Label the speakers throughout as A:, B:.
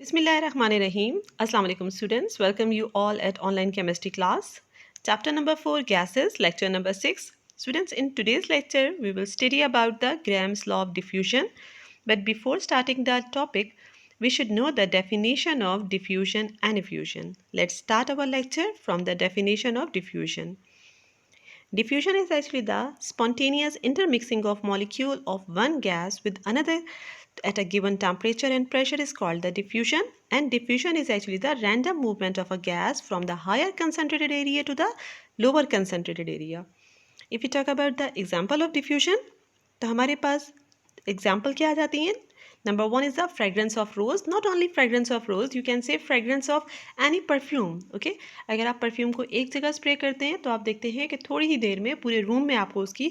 A: Bismillahirrahmanirrahim. Assalamu alaikum students. Welcome you all at online chemistry class. Chapter number 4 gases, lecture number 6. Students, in today's lecture we will study about the Graham's law of diffusion. But before starting that topic, we should know the definition of diffusion and effusion. Let's start our lecture from the definition of diffusion. Diffusion is actually the spontaneous intermixing of molecule of one gas with another at a given temperature and pressure is called the diffusion, and diffusion is actually the random movement of a gas from the higher concentrated area to the lower concentrated area. If we talk about the example of diffusion, तो हमारे पास example क्या आ जाती हैं. Number one is the fragrance of rose. Not only fragrance of rose, you can say fragrance of any perfume. Okay, अगर आप perfume को एक जगह स्प्रे करते हैं तो आप देखते हैं कि थोड़ी ही देर में पूरे रूम में आपको उसकी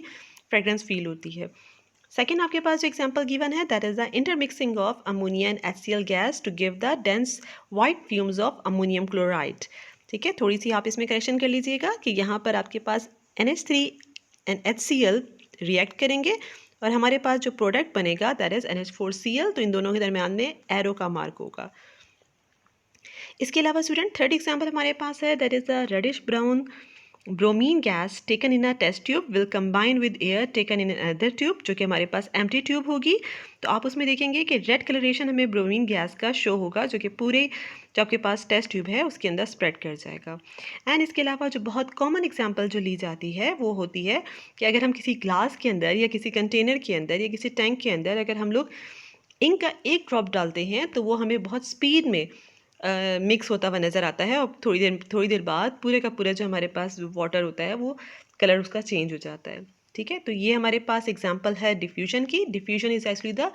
A: फ्रेग्रेंस फील होती है. सेकेंड आपके पास जो एग्जाम्पल गिवन है that is the intermixing of ammonia and HCl gas to give the dense white fumes of ammonium chloride. ठीक है, थोड़ी सी आप इसमें करेक्शन कर लीजिएगा कि यहाँ पर आपके पास NH3 एंड HCl रिएक्ट करेंगे और हमारे पास जो प्रोडक्ट बनेगा दैट इज़ NH4Cl. तो इन दोनों के दरमियान में एरो का मार्क होगा. इसके अलावा स्टूडेंट थर्ड एग्जाम्पल हमारे पास है that is the reddish brown bromine gas taken in a test tube will combine with air taken in another tube, जो कि हमारे पास empty tube होगी. तो आप उसमें देखेंगे कि रेड कलरेशन हमें ब्रोमीन गैस का शो होगा जो कि पूरे जो आपके पास टेस्ट ट्यूब है उसके अंदर स्प्रेड कर जाएगा. एंड इसके अलावा जो बहुत कॉमन एग्जांपल जो ली जाती है वो होती है कि अगर हम किसी ग्लास के अंदर या किसी कंटेनर के अंदर या किसी टैंक के अंदर अगर हम लोग इंक का एक ड्रॉप डालते हैं तो वो हमें बहुत स्पीड में मिक्स होता हुआ नज़र आता है और थोड़ी देर बाद पूरे का पूरा जो हमारे पास वाटर होता है वो कलर उसका चेंज हो जाता है. ठीक है, तो ये हमारे पास एग्जांपल है डिफ्यूजन की. Diffusion is actually the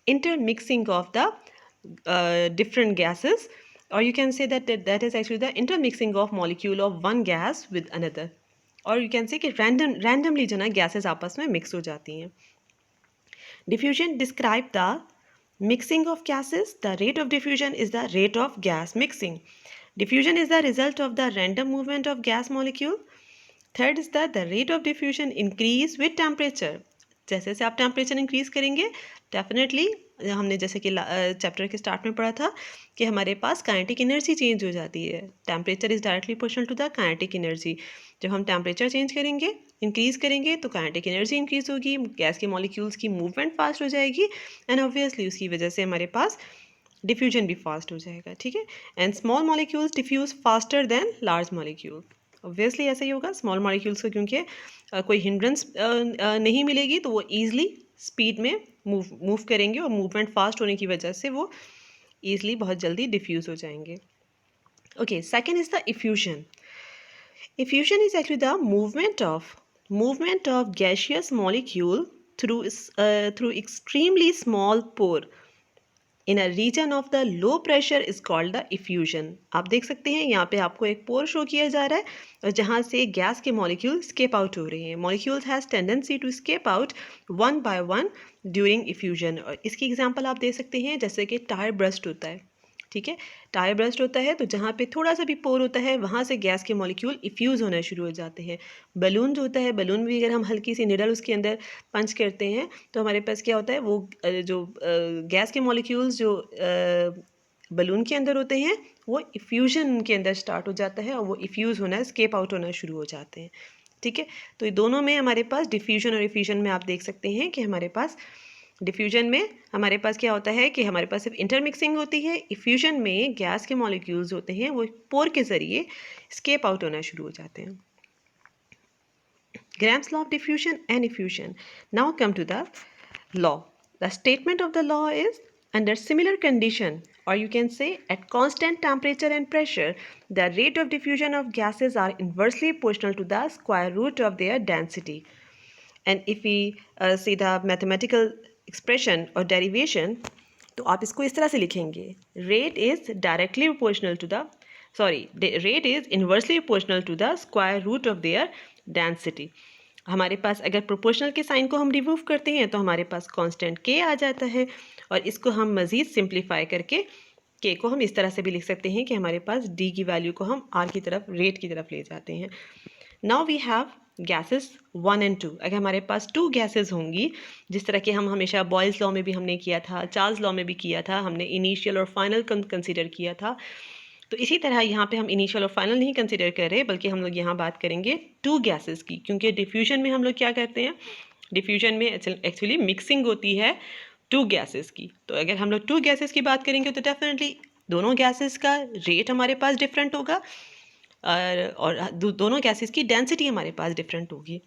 A: intermixing of the different gases, और you can say that is actually the intermixing of molecule of one gas with another, और यू कैन से कि रैंडमली जो ना गैसेस आपस में mix हो जाती हैं. Diffusion describe the mixing of gases. The rate of diffusion is the rate of gas mixing. Diffusion is the result of the random movement of gas molecule. Third is that the rate of diffusion increase with temperature. जैसे जैसे आप temperature increase करेंगे definitely हमने जैसे कि chapter के start में पढ़ा था कि हमारे पास काइनेटिक एनर्जी चेंज हो जाती है. Temperature is directly proportional to the kinetic energy. जब हम टेम्परेचर चेंज करेंगे इंक्रीज़ करेंगे तो काइनेटिक एनर्जी इंक्रीज़ होगी, गैस के मॉलिक्यूल्स की मूवमेंट फास्ट हो जाएगी एंड ऑब्वियसली उसकी वजह से हमारे पास डिफ्यूजन भी फास्ट हो जाएगा. ठीक है, and small molecules diffuse faster than large molecule. Obviously ऐसा ही होगा स्मॉल मॉलिक्यूल्स को, क्योंकि कोई हिंड्रेंस नहीं मिलेगी तो वो ईजिली स्पीड में मूव करेंगे और मूवमेंट फास्ट होने की वजह से वो ईजिली बहुत जल्दी डिफ्यूज़ हो जाएंगे. Okay, second is the effusion. Effusion is actually the movement of gaseous molecule through extremely small pore in a region of the low pressure is called the effusion. आप देख सकते हैं यहाँ पे आपको एक पोर शो किया जा रहा है और जहाँ से गैस के मॉलिक्यूल स्केप आउट हो रहे हैं. Molecules has tendency to escape out one by one during effusion. और इसकी एग्जांपल आप दे सकते हैं जैसे कि टायर ब्रस्ट होता है. ठीक है, टायर ब्रस्ट होता है तो जहाँ पे थोड़ा सा भी पोर होता है वहाँ से गैस के मॉलिक्यूल इफ्यूज़ होना शुरू हो जाते हैं. बलून जो होता है, बलून भी अगर हम हल्की सी निडल उसके अंदर पंच करते हैं तो हमारे पास क्या होता है वो जो गैस के मॉलिक्यूल्स जो बलून के अंदर होते हैं वो इफ्यूजन के अंदर स्टार्ट हो जाता है और वो इफ्यूज़ होना स्केप आउट होना शुरू हो जाते हैं. ठीक है, तो ये दोनों में हमारे पास डिफ्यूजन और इफ्यूजन में आप देख सकते हैं कि हमारे पास डिफ्यूजन में हमारे पास क्या होता है कि हमारे पास सिर्फ इंटरमिक्सिंग होती है. इफ्यूजन में गैस के मॉलिक्यूल्स होते हैं वो पोर के ज़रिए स्केप आउट होना शुरू हो जाते हैं. Graham's law of diffusion and effusion. Now come to the law. The statement of the law is under similar condition, or you can say at constant temperature and pressure, the rate of diffusion of gases are inversely proportional to the square root of their density. And if we see the mathematical expression or derivation, तो आप इसको इस तरह से लिखेंगे. rate is directly proportional to the rate is inversely proportional to the square root of their density. हमारे पास अगर proportional के साइन को हम रिमूव करते हैं तो हमारे पास कांस्टेंट k आ जाता है और इसको हम मज़ीद सिंप्लीफाई करके k को हम इस तरह से भी लिख सकते हैं कि हमारे पास d की वैल्यू को हम r की तरफ रेट की तरफ ले जाते हैं. Now we have gases 1 and 2। अगर हमारे पास 2 गैसेस होंगी, जिस तरह के हम हमेशा बॉयल्स लॉ में भी हमने किया था, चार्ल्स लॉ में भी किया था, हमने इनिशियल और फाइनल कंसिडर किया था, तो इसी तरह यहाँ पे हम इनिशियल और फाइनल नहीं कंसिडर कर रहे, बल्कि हम लोग यहाँ बात करेंगे 2 गैसेस की, क्योंकि डिफ्यूजन में हम लोग क्या करते हैं, डिफ्यूजन में एक्चुअली मिक्सिंग होती है 2 गैसेस की। तो अगर हम लोग 2 गैसेस की बात करेंगे तो डेफिनेटली दोनों गैसेस का रेट हमारे पास डिफरेंट होगा, और दोनों गैसेस की डेंसिटी हमारे पास डिफरेंट होगी।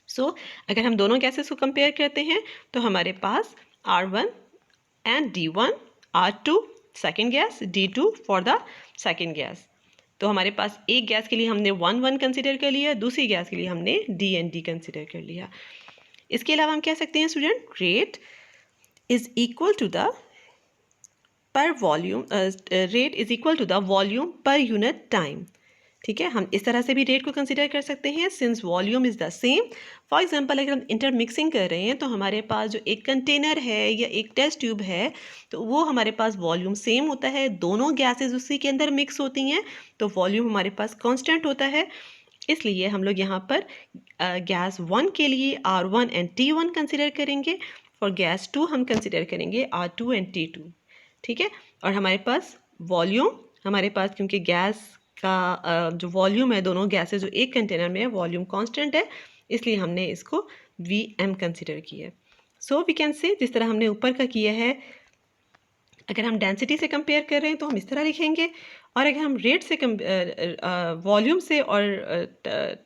A: सो अगर हम दोनों गैसेस को कंपेयर करते हैं तो हमारे पास R1 and D1, R2 second gas, D2 for the second gas. तो हमारे पास एक गैस के लिए हमने 1 कंसिडर कर लिया, दूसरी गैस के लिए हमने D एंड D कंसिडर कर लिया। इसके अलावा हम कह सकते हैं student, rate is equal to the per volume, rate is equal to the volume per unit time. ठीक है, हम इस तरह से भी रेट को कंसिडर कर सकते हैं, since volume is the same. For example अगर हम इंटरमिक्सिंग कर रहे हैं तो हमारे पास जो एक कंटेनर है या एक टेस्ट ट्यूब है, तो वो हमारे पास वॉल्यूम सेम होता है, दोनों गैसेस उसी के अंदर मिक्स होती हैं, तो वॉल्यूम हमारे पास कांस्टेंट होता है। इसलिए हम लोग यहाँ पर गैस 1 के लिए R1 एंड T1 कंसिडर करेंगे, फॉर गैस 2 हम कंसिडर करेंगे R2 एंड T2। ठीक है, और हमारे पास वॉल्यूम, हमारे पास क्योंकि गैस का जो वॉल्यूम है दोनों गैसेस जो एक कंटेनर में है, वॉल्यूम कांस्टेंट है, इसलिए हमने इसको Vm कंसिडर किया है। सो वी कैन से, जिस तरह हमने ऊपर का किया है, अगर हम डेंसिटी से कंपेयर कर रहे हैं तो हम इस तरह लिखेंगे, और अगर हम रेट से वॉल्यूम से और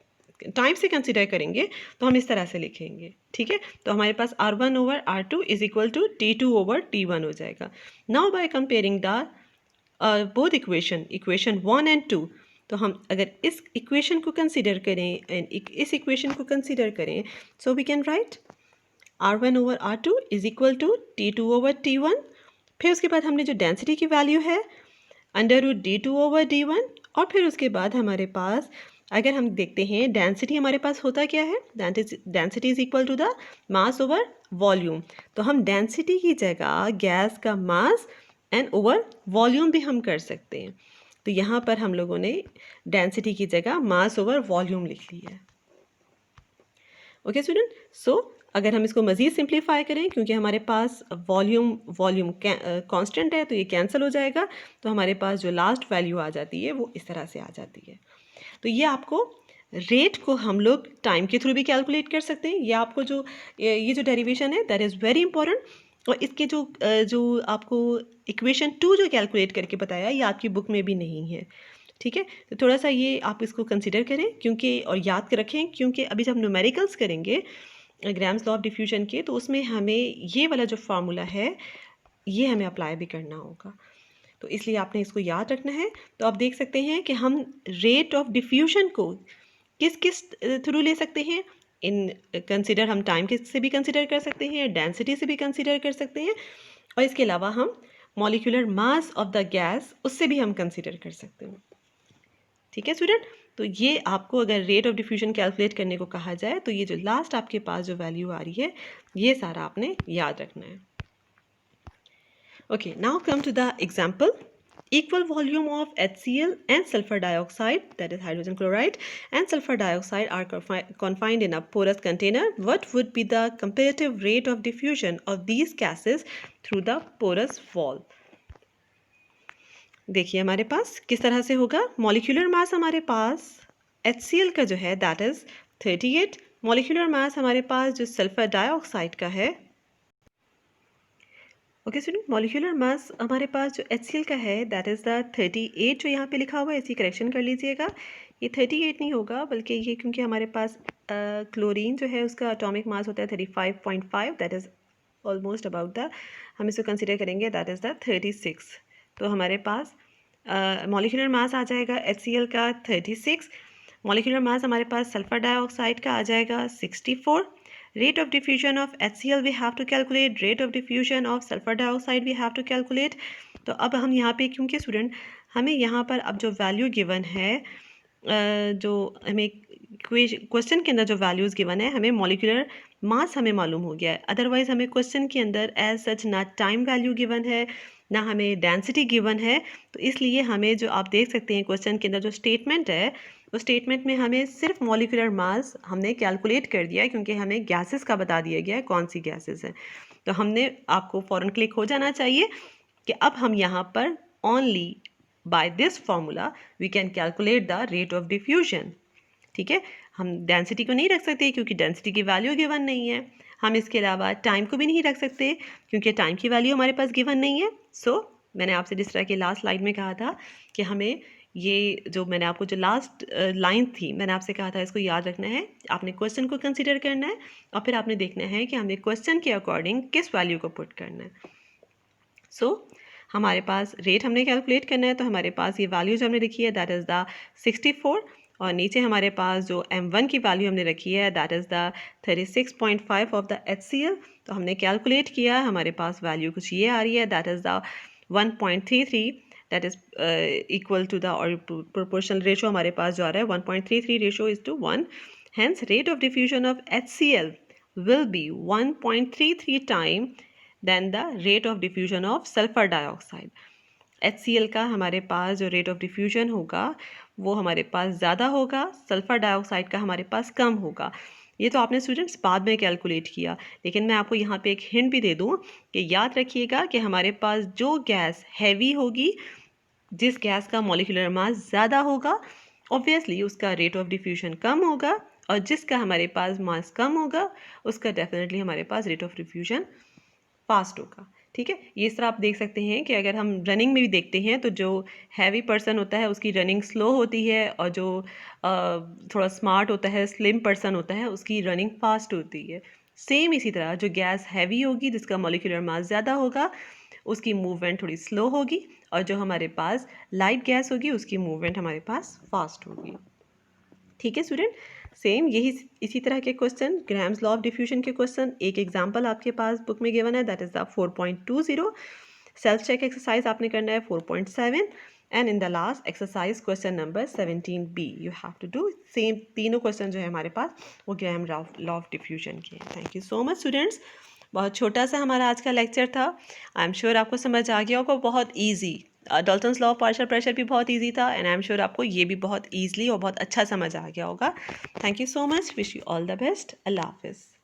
A: टाइम से कंसिडर करेंगे तो हम इस तरह से लिखेंगे। ठीक है, तो हमारे पास R1 over R2 is equal to T2 over T1 हो जाएगा। Now by comparing the both equation 1 and 2, तो हम अगर इस इक्वेशन को कंसिडर करें एंड इस इक्वेशन को कंसिडर करें, so we can write R1 over R2 is equal to T2 over T1। फिर उसके बाद हमने जो डेंसिटी की वैल्यू है under root D2 over D1, और फिर उसके बाद हमारे पास अगर हम देखते हैं डेंसिटी हमारे पास होता क्या है, density is equal to the mass over volume. तो हम डेंसिटी की जगह गैस का मास एंड ओवर वॉल्यूम भी हम कर सकते हैं। तो यहाँ पर हम लोगों ने डेंसिटी की जगह मास ओवर वॉल्यूम लिख लिया है। ओके स्टूडेंट, सो अगर हम इसको मज़ीद सिंप्लीफाई करें, क्योंकि हमारे पास वॉल्यूम कांस्टेंट है तो ये कैंसिल हो जाएगा, तो हमारे पास जो लास्ट वैल्यू आ जाती है वो इस तरह से आ जाती है। तो ये आपको रेट को हम लोग टाइम के थ्रू भी कैलकुलेट कर सकते हैं। ये आपको जो ये जो डेरिवेशन है दैट इज़ वेरी इंपॉर्टेंट, और इसके जो आपको इक्वेशन 2 जो कैलकुलेट करके बताया, ये आपकी बुक में भी नहीं है। ठीक है, तो थोड़ा सा ये आप इसको कंसिडर करें, क्योंकि और याद रखें, क्योंकि अभी जब हम न्यूमेरिकल्स करेंगे ग्राम्स लॉ ऑफ डिफ्यूजन के, तो उसमें हमें ये वाला जो फार्मूला है ये हमें अप्लाई भी करना होगा, तो इसलिए आपने इसको याद रखना है। तो आप देख सकते हैं कि हम रेट ऑफ डिफ्यूजन को किस किस थ्रू ले सकते हैं, इन कंसिडर हम टाइम के से भी कंसिडर कर सकते हैं, डेंसिटी से भी कंसिडर कर सकते हैं, और इसके अलावा हम molecular mass of the gas उससे भी हम कंसिडर कर सकते हैं। ठीक है स्टूडेंट, तो ये आपको अगर रेट ऑफ डिफ्यूजन कैलकुलेट करने को कहा जाए तो ये जो लास्ट आपके पास जो वैल्यू आ रही है ये सारा आपने याद रखना है। Okay, now come to the example. Equal volume of HCl and sulfur dioxide, that is hydrogen chloride, and sulfur dioxide are confined in a porous container. What would be the comparative rate of diffusion of these gases through the porous wall? देखिए हमारे पास किस तरह से होगा। Molecular mass हमारे पास HCl का जो है दैट इज 38। मॉलिक्यूलर मास हमारे पास जो सल्फर डाइऑक्साइड का है, ओके स्टूडेंट, मॉलिक्यूलर मास हमारे पास जो HCl का है दैट इज़ द 38, जो यहाँ पे लिखा हुआ है इसी करेक्शन कर लीजिएगा, ये 38 नहीं होगा, बल्कि ये क्योंकि हमारे पास क्लोरीन जो है उसका एटॉमिक मास होता है 35.5, that is almost about the, हम इसको कंसिडर करेंगे दैट इज़ द 36। तो हमारे पास मॉलिक्यूलर मास आ जाएगा HCl का 36, मॉलिक्यूलर मास हमारे पास सल्फर डाइऑक्साइड का आ जाएगा 64। Rate of diffusion of HCl we have to calculate, rate of diffusion of sulfur dioxide we have to calculate। तो अब हम यहाँ पे क्योंकि स्टूडेंट हमें यहाँ पर अब जो वैल्यू गिवन है, जो हमें क्वेश्चन के अंदर जो वैल्यूज़ गिवन है, हमें मॉलिक्यूलर मास हमें मालूम हो गया है, अदरवाइज़ हमें क्वेश्चन के अंदर एज सच ना टाइम वैल्यू गिवन है ना हमें डेंसिटी गिवन है। तो इसलिए हमें जो आप देख सकते हैं क्वेश्चन के अंदर जो स्टेटमेंट है उस स्टेटमेंट में हमें सिर्फ मॉलिक्यूलर मास हमने कैलकुलेट कर दिया है, क्योंकि हमें गैसेस का बता दिया गया है कौन सी गैसेस हैं। तो हमने आपको फ़ौरन क्लिक हो जाना चाहिए कि अब हम यहाँ पर only by this formula we can calculate the rate of diffusion. ठीक है, हम डेंसिटी को नहीं रख सकते क्योंकि डेंसिटी की वैल्यू गिवन नहीं है। हम इसके अलावा टाइम को भी नहीं रख सकते क्योंकि टाइम की वैल्यू हमारे पास गिवन नहीं है। सो मैंने आपसे जिस तरह की लास्ट स्लाइड में कहा था कि हमें ये जो मैंने आपको जो लास्ट लाइन थी मैंने आपसे कहा था इसको याद रखना है। आपने क्वेश्चन को कंसिडर करना है और फिर आपने देखना है कि हमें क्वेश्चन के अकॉर्डिंग किस वैल्यू को पुट करना है। सो हमारे पास रेट हमने कैलकुलेट करना है, तो हमारे पास ये वैल्यूज हमने रखी है, दैट इज़ द 64, और नीचे हमारे पास जो m1 की वैल्यू हमने रखी है that is the 36.5 of the HCl। तो हमने कैलकुलेट किया, हमारे पास वैल्यू कुछ ये आ रही है, that is the 1.33, that is equal to the, और प्रोपोर्शनल रेशो हमारे पास जो आ रहा है 1.33 ratio is to 1। Hence rate of diffusion of HCl will be 1.33 time than the rate of diffusion of sulphur dioxide. HCl का हमारे पास जो रेट ऑफ डिफ्यूजन होगा वो हमारे पास ज़्यादा होगा, सल्फर डाइऑक्साइड का हमारे पास कम होगा। ये तो आपने स्टूडेंट्स बाद में कैलकुलेट किया, लेकिन मैं आपको यहाँ पे एक हिंट भी दे दूँ कि याद रखिएगा कि हमारे पास जो गैस हैवी होगी, जिस गैस का मॉलिक्यूलर मास ज़्यादा होगा, ऑब्वियसली उसका रेट ऑफ डिफ्यूजन कम होगा, और जिसका हमारे पास मास कम होगा उसका डेफिनेटली हमारे पास रेट ऑफ डिफ्यूजन फास्ट होगा। ठीक है, ये इस तरह आप देख सकते हैं कि अगर हम रनिंग में भी देखते हैं तो जो हैवी पर्सन होता है उसकी रनिंग स्लो होती है, और जो थोड़ा स्मार्ट होता है, स्लिम पर्सन होता है, उसकी रनिंग फास्ट होती है। सेम इसी तरह जो गैस हैवी होगी, जिसका मॉलिक्यूलर मास ज़्यादा होगा, उसकी मूवमेंट थोड़ी स्लो होगी, और जो हमारे पास लाइट गैस होगी उसकी मूवमेंट हमारे पास फास्ट होगी। ठीक है स्टूडेंट, सेम यही इसी तरह के question, Graham's law of diffusion के क्वेश्चन, एक एग्जांपल आपके पास बुक में गिवन है, that is the 4.20। Self check exercise आपने करना है 4.7, and in the last exercise question number 17B you have to do same. तीनों क्वेश्चन जो है हमारे पास वो ग्राम लॉ ऑफ डिफ्यूजन के हैं। Thank you so much students, बहुत छोटा सा हमारा आज का लेक्चर था। आई एम श्योर आपको समझ आ गया होगा, बहुत easy. Dalton's law of partial pressure भी बहुत इजी था, एंड आई एम श्योर आपको ये भी बहुत ईजिली और बहुत अच्छा समझ आ गया होगा। Thank you so much, wish you all the best, अल्लाह हाफिज़।